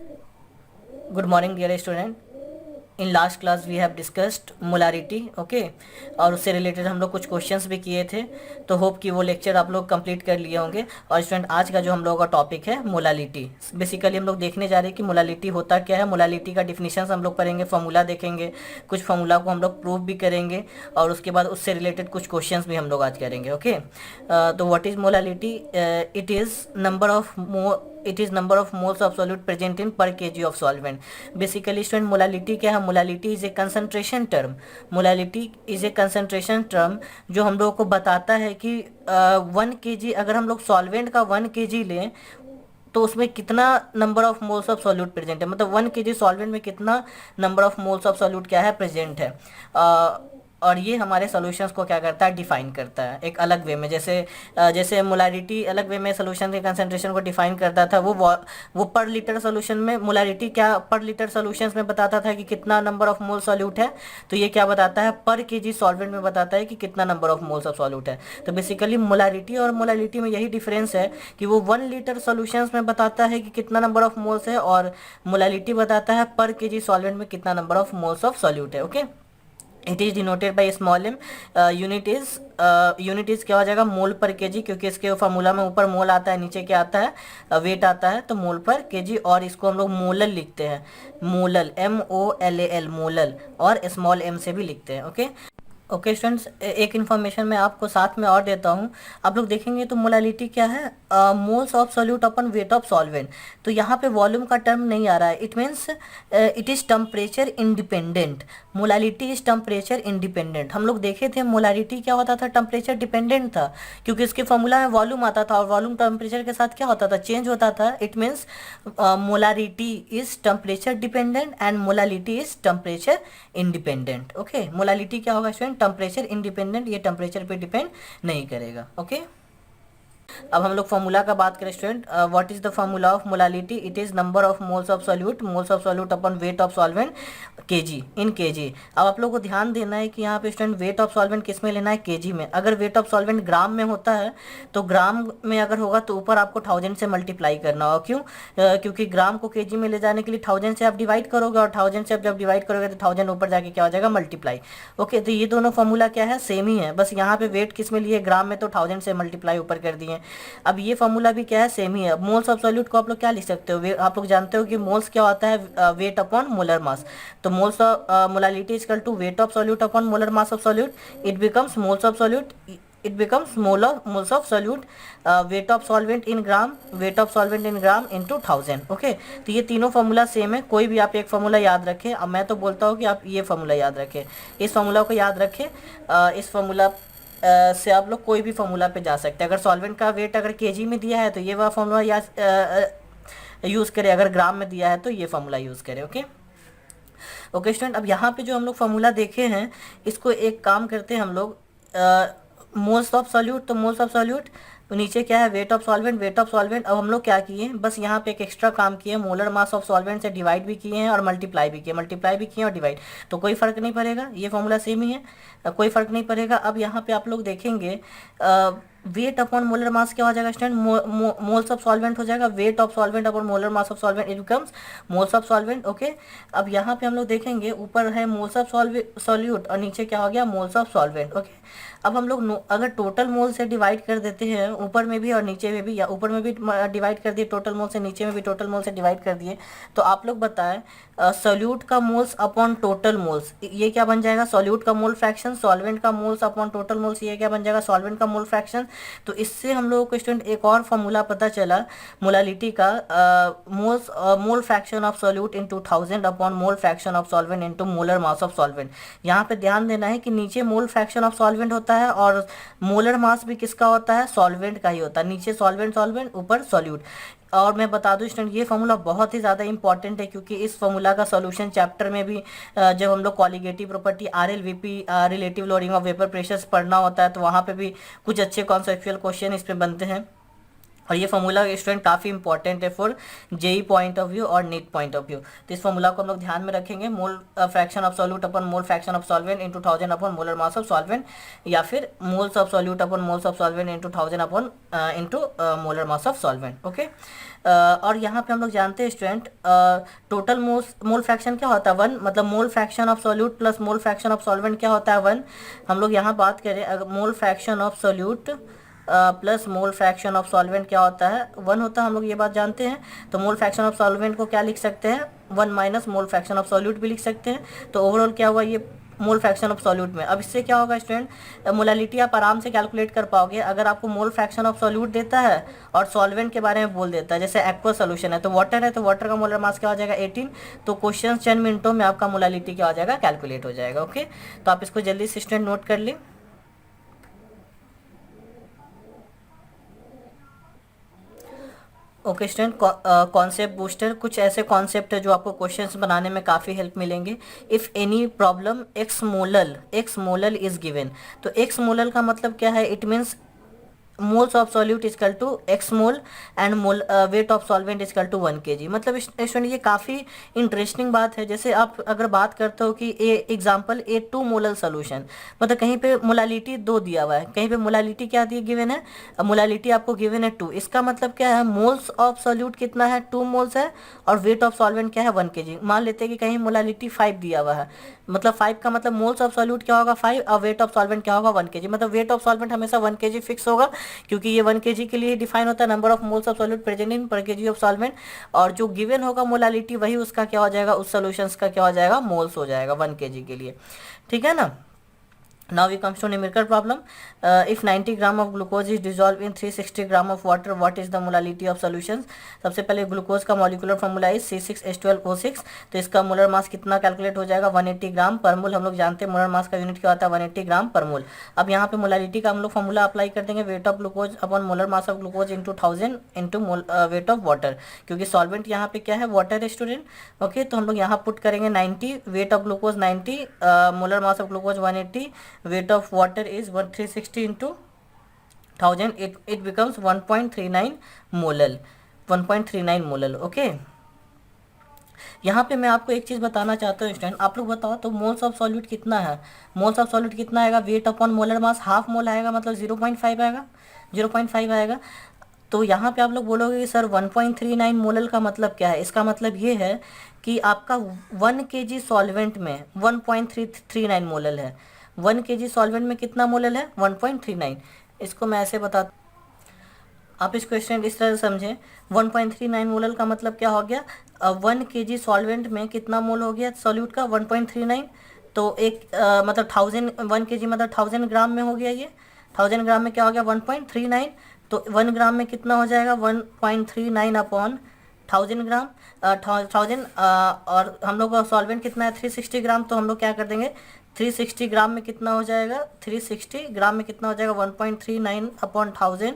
Good morning, dear student. In last class we have discussed molarity, okay, और उससे related हम लोग कुछ क्वेश्चंस भी किए थे। तो होप कि वो लेक्चर आप लोग कंप्लीट कर लिए होंगे। और स्टूडेंट, आज का जो हम लोगों का टॉपिक है मोलालिटी। बेसिकली हम लोग देखने जा रहे हैं कि मोलालिटी होता क्या है। मोलालिटी का डिफिनीशन हम लोग पढ़ेंगे, फॉर्मूला देखेंगे, कुछ फॉर्मूला को हम लोग प्रूव भी करेंगे, और उसके बाद उससे रिलेटेड कुछ क्वेश्चंस भी हम लोग आज करेंगे, ओके। तो what is molality? It is number of moles of solute present in per K G of solvent. Basically student, molality क्या है? Molality is a concentration term. Molality is a concentration term जो हम लोगों को बताता है कि 1 kg, अगर हम लोग सॉल्वेंट का 1 kg लें तो उसमें कितना number of moles of solute present है, मतलब 1 kg सॉल्वेंट में कितना number of moles of solute क्या है, प्रेजेंट है। और ये हमारे सॉल्यूशंस को क्या करता है, डिफाइन करता है एक अलग वे में। जैसे मोलारिटी अलग वे में सॉल्यूशन के कंसंट्रेशन को डिफाइन करता था, वो पर लीटर सॉल्यूशन में मोलारिटी क्या पर लीटर सॉल्यूशंस में बताता था कि कितना नंबर ऑफ मोल सॉल्यूट है। तो ये क्या बताता है, पर केजी सॉल्वेंट में बताता है कि कितना number of moles of solute है। तो बेसिकली मोलारिटी और मोलालिटी में यही डिफरेंस है कि वो 1 लीटर सॉल्यूशंस में बताता है कि कितना नंबर ऑफ मोल्स है, और मोलालिटी बताता है पर केजी सॉल्वेंट में कितना number of moles of solute है, okay. It is denoted by small M. Unit is क्या हो जाएगा, मोल पर केजी, क्योंकि इसके फॉर्मूला में ऊपर मोल आता है, नीचे क्या आता है, वेट आता है, तो मोल पर केजी। और इसको हम लोग मोलल लिखते हैं, मोलल, MOLAL, मोलल, और स्मॉल m से भी लिखते हैं, ओके। ओके स्टूडेंट्स, एक इन्फॉर्मेशन मैं आपको साथ में और देता हूँ। आप लोग देखेंगे तो मोलालिटी क्या है, moles of solute upon wait of solvent. तो यहाँ पे वॉल्यूम का टर्म नहीं आ रहा है। It means it is temperature independent. Molality is temperature independent. हम लोग देखे थे मोलालिटी क्या होता था, टेम्परेचर डिपेंडेंट था, क्योंकि इसके फॉर्मूला में वॉल्यूम आता था और वॉल्यूम टेम्परेचर के साथ क्या होता था, चेंज होता था। It means molarity is temperature dependent and molality is temperature independent, okay. Molality क्या होगा स्टूडेंट, टेम्परेचर इंडिपेंडेंट, ये टेम्परेचर पे डिपेंड नहीं करेगा, ओके। अब हम लोग फॉर्मूला का बात करें student, what is the formula of molality? It is number of moles of solute upon wait of solvent KG in KG. अब आप लोग को ध्यान देना है कि यहाँ पे स्टूडेंट वेट ऑफ सॉल्वेंट किस में लेना है, केजी में। अगर वेट ऑफ सॉल्वेंट ग्राम में होता है तो ग्राम में अगर होगा तो ऊपर आपको 1000 से मल्टीप्लाई करना होगा। क्यों? क्योंकि ग्राम को केजी में ले जाने के लिए 1000 से आप डिवाइड करोगे, और 1000 से आप जब डिवाइड करोगे तो 1000 ऊपर जाके क्या हो जाएगा, मल्टीप्लाई, ओके। तो ये दोनों फॉर्मूला क्या है, सेम ही है, बस यहाँ पे वेट किस में लिए, ग्राम में, तो 1000 से मल्टीप्लाई ऊपर कर दिए। अब ये फॉर्मूला भी क्या है, सेम ही है। मोल्स ऑफ सॉल्यूट को आप लोग क्या लिख सकते हो, आप लोग जानते हो कि मोल्स क्या होता है, वेट अपॉन मोलर मास। तो moles of molality is equal to weight of solute upon molar mass of solute. It becomes moles of solute, it becomes moles of solute, weight of solvent in gram, weight of solvent in gram into 1000, okay. तो ये तीनों formula same है, कोई भी आप एक formula याद रखें। अब मैं तो बोलता हूँ कि आप ये फॉर्मूला याद रखें, इस फॉर्मूला को याद रखें। इस फॉर्मूला से आप लोग कोई भी फॉर्मूला पे जा सकते हैं। अगर सॉल्वेंट का वेट अगर केजी में दिया है तो ये वाला फॉर्मूला यूज़ करें, अगर ग्राम में दिया है तो ये फॉर्मूला यूज़ करें, ओके। ओके स्टूडेंट, अब यहाँ पे जो हम लोग फॉर्मूला देखे हैं, इसको एक काम करते हैं हम लोग, मोल्स ऑफ सॉल्यूट, तो मोल्स ऑफ सॉल्यूट, तो नीचे क्या है, wait of solvent, wait of solvent. अब हम लोग क्या किए, बस यहाँ पे एक एक्स्ट्रा काम किए, मोलर मास ऑफ सॉल्वेंट से डिवाइड भी किए हैं और मल्टीप्लाई भी किए और डिवाइड, तो कोई फर्क नहीं पड़ेगा, ये फॉर्मूला सेम ही है, कोई फर्क नहीं पड़ेगा। अब यहाँ पे आप लोग देखेंगे वेट अपॉन मोलर मास क्या हो जाएगा स्टूडेंट, मोल्स ऑफ सॉल्वेंट हो जाएगा, wait of solvent upon molar mass of solvent, it becomes moles of solvent, okay. अब यहाँ पे हम लोग देखेंगे ऊपर है मोल्स ऑफ सॉल्यूट और नीचे क्या हो गया, मोल्स ऑफ सॉल्वेंट, ओके। अब हम लोग अगर टोटल मोल से डिवाइड कर देते हैं, ऊपर में भी और नीचे में भी, या ऊपर में भी डिवाइड कर दिए टोटल मोल से, नीचे में भी टोटल मोल से डिवाइड कर दिए, तो आप लोग बताएं सॉल्यूट का मोल्स अपॉन टोटल मोल्स, ये क्या बन जाएगा, सॉल्यूट का मोल फ्रैक्शन, सॉल्वेंट का मोल्स अपॉन टोटल मोल्स, ये क्या बन जाएगा, सॉल्वेंट का मोल फ्रैक्शन। तो इससे हम लोगों को स्टूडेंट एक और फॉर्मूला पता चला मोलालिटी का, मोल fraction of solute into 1000 upon mole fraction of solvent into molar mass of solvent. यहाँ पे ध्यान देना है कि नीचे मोल फ्रैक्शन ऑफ सॉल्वेंट होता है और मोलर मास भी किसका होता है, सॉल्वेंट का ही होता है, नीचे सॉल्वेंट ऊपर सॉल्यूट। और मैं बता दूं स्टूडेंट, ये फॉर्मूला बहुत ही ज़्यादा इंपॉर्टेंट है, क्योंकि इस फॉर्मूला का सॉल्यूशन चैप्टर में भी जब हम लोग colligative property RLVP, relative loading of vapour pressures पढ़ना होता है, तो वहाँ पे भी कुछ अच्छे कॉन्सेप्चुअल क्वेश्चन इस पे बनते हैं। और ये फॉर्मूला स्टूडेंट काफ़ी इंपॉर्टेंट है for JEE point of view और नीट पॉइंट ऑफ व्यू। तो इस फॉर्मूला को हम लोग ध्यान में रखेंगे, mole fraction of solute upon mole fraction of solvent into 1000 upon molar mass of solvent, या फिर moles of solute upon moles of solvent into 1000 upon into molar mass of solvent. Okay, और यहाँ पे हम लोग जानते हैं स्टूडेंट टोटल मोल फ्रैक्शन क्या होता है 1, मतलब मोल fraction of solute plus mole fraction of solvent क्या होता है 1। हम लोग यहाँ बात करें अगर मोल fraction of solute plus mole fraction of solvent क्या होता है 1 होता है, हम लोग ये बात जानते हैं। तो मोल फ्रैक्शन ऑफ सॉल्वेंट को क्या लिख सकते हैं 1 minus mole fraction of solute भी लिख सकते हैं। तो ओवरऑल क्या हुआ ये मोल फ्रैक्शन ऑफ सॉल्यूट में। अब इससे क्या होगा स्टूडेंट, मोलालिटी आप आराम से कैलकुलेट कर पाओगे अगर आपको मोल फ्रैक्शन ऑफ सॉल्यूट देता है और सॉल्वेंट के बारे में बोल देता है। जैसे एक्वा सोल्यूशन है तो वाटर है, तो वाटर का मोलर मास क्या हो जाएगा 18। तो क्वेश्चन चंद मिनटों में आपका मोलालिटी क्या हो जाएगा कैलकुलेट हो जाएगा। ओके, तो आप इसको जल्दी से स्टूडेंट नोट कर लें। ओके स्टूडेंट, कॉन्सेप्ट बूस्टर कुछ ऐसे कॉन्सेप्ट है जो आपको क्वेश्चंस बनाने में काफ़ी हेल्प मिलेंगे। If any problem X molal is given, तो एक्स मोलल का मतलब क्या है, it means moles of solute equal to X mole and mole weight of solvent equal to 1 kg। मतलब स्टूडेंट ये काफ़ी इंटरेस्टिंग बात है। जैसे आप अगर बात करते हो कि ए एग्जांपल ए 2 मोलल सोल्यूशन, मतलब कहीं पे मोलालिटी 2 दिया हुआ है, कहीं पे मोलालिटी क्या दी गिवन है, मोलालिटी आपको गिवन है 2। इसका मतलब क्या है, मोल्स ऑफ सॉल्यूट कितना है 2 मोल्स है और वेट ऑफ सॉल्वेंट क्या है 1 kg। मान लेते हैं कि कहीं मोलालिटी 5 दिया हुआ है, मतलब 5 का मतलब मोल्स ऑफ सॉल्यूट क्या होगा 5 और वेट ऑफ सॉल्वेंट क्या होगा 1 kg। मतलब वेट ऑफ सॉल्वेंट हमेशा 1 kg फिक्स होगा, क्योंकि ये 1 kg के लिए डिफाइन होता है number of moles of solute present in per K G of solvent, और जो गिवन होगा मोलालिटी वही उसका क्या हो जाएगा, उस सॉल्यूशंस का क्या हो जाएगा मोल्स हो जाएगा 1 kg के लिए। ठीक है ना। Now we comes to numerical problem. If 90 gram of glucose is dissolved in 360 gram of water, what is the molality of solutions? सबसे पहले ग्लूकोज का मॉलिकुलर फॉर्मूला है C6H12O6। तो इसका मोलर मास कितना कैलकुलेट हो जाएगा 180 ग्राम पर मोल। हम लोग जानते हैं मोलर मास का यूनिट क्या होता है 180 ग्राम पर मोल। अब यहाँ पे मोलालिटी का हम लोग फॉर्मूला अप्लाई कर देंगे, wait of glucose upon molar mass of glucose into 1000 into weight of water, क्योंकि सॉल्वेंट यहाँ पे क्या है वाटर है स्टूडेंट। ओके, तो हम लोग यहाँ पुट करेंगे 90, wait of glucose 90, molar mass of glucose 180, weight of water is 360 into 1000, it becomes 1.39 molal, 1.39 molal। Okay, यहाँ पे मैं आपको एक चीज़ बताना चाहता हूँ स्टूडेंट, आप लोग बताओ तो मोल्स ऑफ सॉल्यूट कितना है, मोल्स ऑफ सॉल्यूट कितना आएगा, वेट अपॉन मोलर मास हाफ मोल आएगा, मतलब 0.5 आएगा, 0.5 आएगा। तो यहाँ पे आप लोग बोलोगे कि सर 1.39 मोलल का मतलब क्या है, इसका मतलब ये है कि आपका 1 kg सॉल्वेंट में 1.39 मोलल है, 1 kg सॉल्वेंट में कितना मोलल है 1.39। इसको मैं ऐसे बता, आप इस क्वेश्चन इस तरह से समझें, 1.39 मोलल का मतलब क्या हो गया, 1 kg सॉल्वेंट में कितना मोल हो गया सॉल्यूट का 1.39। तो एक मतलब 1 kg मतलब 1000 ग्राम में हो गया, ये 1000 ग्राम में क्या हो गया 1.39। तो 1 ग्राम में कितना हो जाएगा 1.39 अपॉन 1000 ग्राम, 1000, और हम लोग का सॉल्वेंट कितना है 360 ग्राम। तो हम लोग क्या कर देंगे 360 ग्राम में कितना हो जाएगा, 360 ग्राम में कितना हो जाएगा 1.39 अपॉन 1000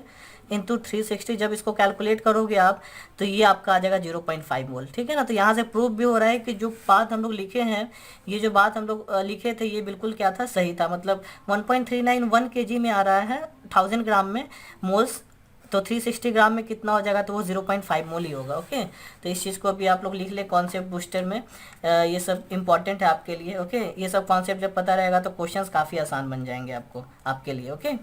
इंटू 360। जब इसको कैलकुलेट करोगे आप तो ये आपका आ जाएगा 0.5 मोल। ठीक है ना। तो यहाँ से प्रूफ भी हो रहा है कि जो बात हम लोग लिखे हैं, ये जो बात हम लोग लिखे थे ये बिल्कुल क्या था सही था, मतलब 1.39 1 kg में आ रहा है 1000 ग्राम में मोल्स, तो 360 ग्राम में कितना हो जाएगा तो वो 0.5 मोल ही होगा। ओके, तो इस चीज़ को अभी आप लोग लिख ले कॉन्सेप्ट बूस्टर में, ये सब इंपॉर्टेंट है आपके लिए। ओके, ये सब कॉन्सेप्ट जब पता रहेगा तो क्वेश्चंस काफ़ी आसान बन जाएंगे आपको आपके लिए। Okay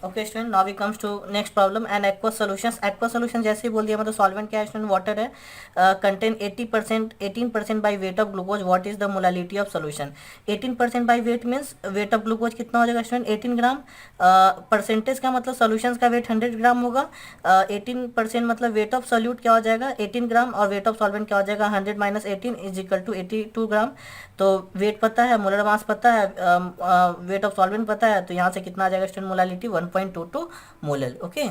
okay student, now we comes to next problem and aqueous solutions. Aqueous solution जैसे ही बोल दिया मतलब सॉल्वेंट क्या है स्टूडेंट वाटर है, contain 18% by weight of glucose, what is the molality of solution. 18% by weight means weight of glucose कितना हो जाएगा स्टूडेंट 18 ग्राम, परसेंटेज का मतलब सॉल्यूशंस का वेट 100 ग्राम होगा, 18% मतलब वेट ऑफ सॉल्यूट क्या हो जाएगा 18 ग्राम और वेट ऑफ सॉल्वेंट क्या हो जाएगा 100 माइनस 18 इज इक्वल टू 82 ग्राम। तो वेट पता है, मोलर मास पता है, वेट ऑफ सॉल्वेंट पता है, तो यहाँ से कितना आ जाएगा student molality 1.22 molal. Okay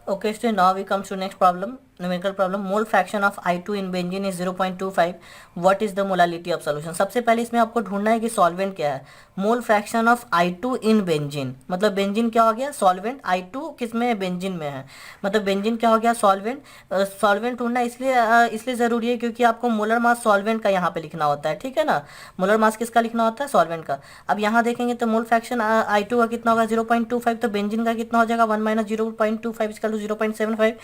okay student, now we comes to next problem. Numerical problem, mole fraction of I2 in benzene is 0.25, what is the molality of solution. सबसे पहले इसमें आपको ढूंढना है कि सॉल्वेंट क्या है। मोल fraction of I2 in benzene, मतलब बेंजीन क्या हो गया, सॉल्वेंट। I2 किस में है, बेंजीन में है, मतलब बेंजीन क्या हो गया, सॉल्वेंट। सॉल्वेंट ढूंढना इसलिए ज़रूरी है क्योंकि आपको मोलर मास सॉल्वेंट का यहाँ पे लिखना होता है, ठीक है ना। मोलर मास किसका लिखना होता है, सॉल्वेंट का। अब यहाँ देखेंगे तो मोल फ्रैक्शन I2 का कितना होगा, 0.25, तो बेंजीन का कितना हो जाएगा, 1 minus 0.25 equal to 0.75,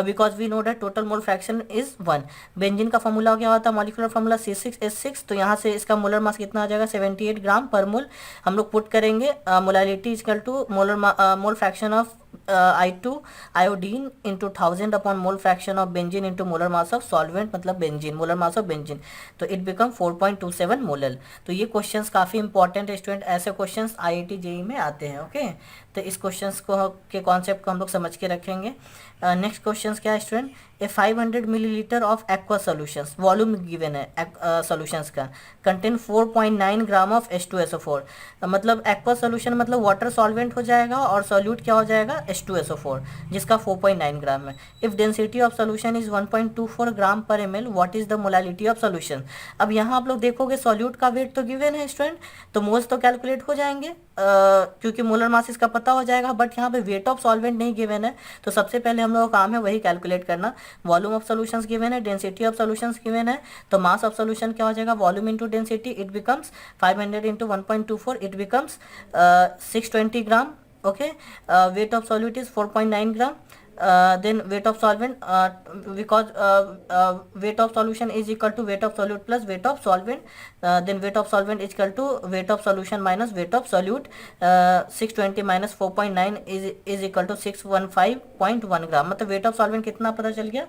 because we know that total mole fraction is 1। Benzene का फॉर्मूला क्या होता है, मॉलिक्यूलर फॉर्मूला C6H6, तो यहाँ से इसका मोलर मास कितना आ जाएगा, 78 ग्राम पर मोल। हम लोग पुट करेंगे molality equal to mole fraction of I2 iodine into 1000 upon mole fraction of benzene into molar mass of solvent, मतलब benzene, molar mass of benzene, तो इट बिकम 4.27 मोलल। तो ये क्वेश्चंस काफ़ी इंपॉर्टेंट है स्टूडेंट, ऐसे questions IIT JEE में आते हैं। ओके, तो इस क्वेश्चंस को के कॉन्सेप्ट को हम लोग समझ के रखेंगे। नेक्स्ट क्वेश्चन क्या है student, A 500 millilitre of aqua solutions, volume given है सोल्यूशंस का, कंटेन 4.9 ग्राम ऑफ H2SO4, मतलब एक्वा सोल्यूशन मतलब वाटर सॉल्वेंट हो जाएगा और सॉल्यूट क्या हो जाएगा, H2SO4, जिसका 4.9 ग्राम है। If density of solution is 1.24 ग्राम पर ml, what is the molality of solution. अब यहाँ आप लोग देखोगे सॉल्यूट का वेट तो गिवन है स्टूडेंट, तो मोल्स तो कैलकुलेट हो जाएंगे क्योंकि मोलर मास इसका पता हो जाएगा, बट यहाँ पे वेट ऑफ सॉल्वेंट नहीं गिवन है, तो सबसे पहले हम लोगों का काम है वही कैलकुलेट करना। वॉल्यूम ऑफ सोल्यूशंस गिवन है, डेंसिटी ऑफ सोल्यूशंस गिवन है, तो मास ऑफ सोल्यूशन क्या हो जाएगा, volume into density, it becomes 500 into 1.24, it becomes 620 gram. Okay, weight of solute is 4.9 gram. Then weight of solvent, because weight of solution is equal to weight of solute plus weight of solvent, then weight of solvent is equal to weight of solution minus weight of solute, 620 minus 4.9 is equal to 615.1 ग्राम, मतलब weight of solvent कितना पता चल गया,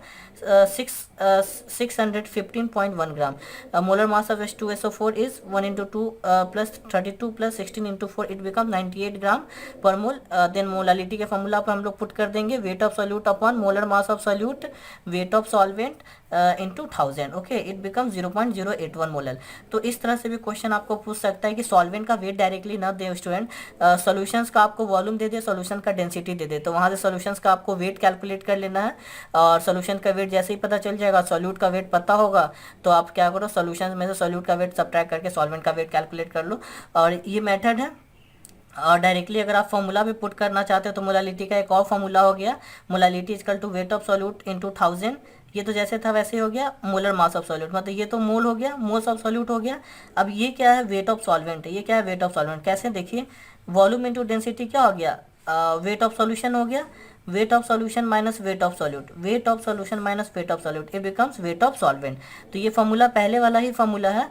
615.1 ग्राम। molar mass of H2SO4 is 1 into 2 plus 32 plus 16 into 4, it becomes 98 ग्राम पर मोल। Then molality के formula पर हम लोग पुट कर देंगे wait of solute upon molar mass of solute, weight of solvent into 1000, okay, it become 0.081 molal. तो इस तरह से भी क्वेश्चन आपको पूछ सकता है कि सॉल्वेंट का वेट डायरेक्टली ना दे स्टूडेंट, सॉल्यूशंस का आपको वॉल्यूम दे दे, सॉल्यूशन का डेंसिटी दे दे, तो वहाँ से सॉल्यूशंस का आपको वेट कैलकुलेट कर लेना है, और सॉल्यूशन का वेट जैसे ही पता चल जाएगा, सॉल्यूट का वेट पता होगा, तो आप क्या करो, सॉल्यूशन में से सॉल्यूट का वेट सब्ट्रैक्ट करके सॉल्वेंट का वेट कैलकुलेट कर लो, और ये मेथड है। और डायरेक्टली अगर आप फॉर्मूला भी पुट करना चाहते हो तो मोलालिटी का एक और फॉर्मूला हो गया, molality equal to weight of solute into 1000, ये तो जैसे था वैसे ही हो गया, मोलर मास ऑफ सॉल्यूट, मतलब ये तो मोल हो गया, मोल्स ऑफ सॉल्यूट हो गया। अब ये क्या है, वेट ऑफ सॉल्वेंट है, ये क्या है, वेट ऑफ सॉल्वेंट। कैसे देखिए, वॉल्यूम इंटू डेंसिटी क्या हो गया, वेट ऑफ सॉल्यूशन हो गया, weight of solution minus weight of solute, weight of solution minus weight of solute, it becomes wait of solvent. तो ये फॉर्मूला पहले वाला ही फॉर्मूला है,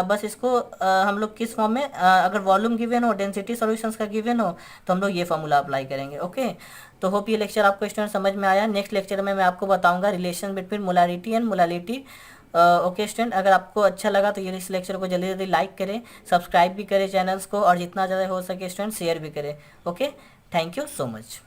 बस इसको हम लोग किस फॉर्म में, अगर वॉल्यूम गिवन हो, डेंसिटी सॉल्यूशंस का गिवन हो, तो हम लोग ये फॉर्मूला अप्लाई करेंगे। ओके, तो होप ये लेक्चर आपको स्टूडेंट समझ में आया। नेक्स्ट लेक्चर में मैं आपको बताऊंगा relation between molarity and molality. Okay student, अगर आपको अच्छा लगा तो ये इस लेक्चर को जल्दी जल्दी लाइक करें, सब्सक्राइब भी करें चैनल्स को, और जितना ज़्यादा हो सके स्टूडेंट शेयर भी करें। Okay, thank you so much.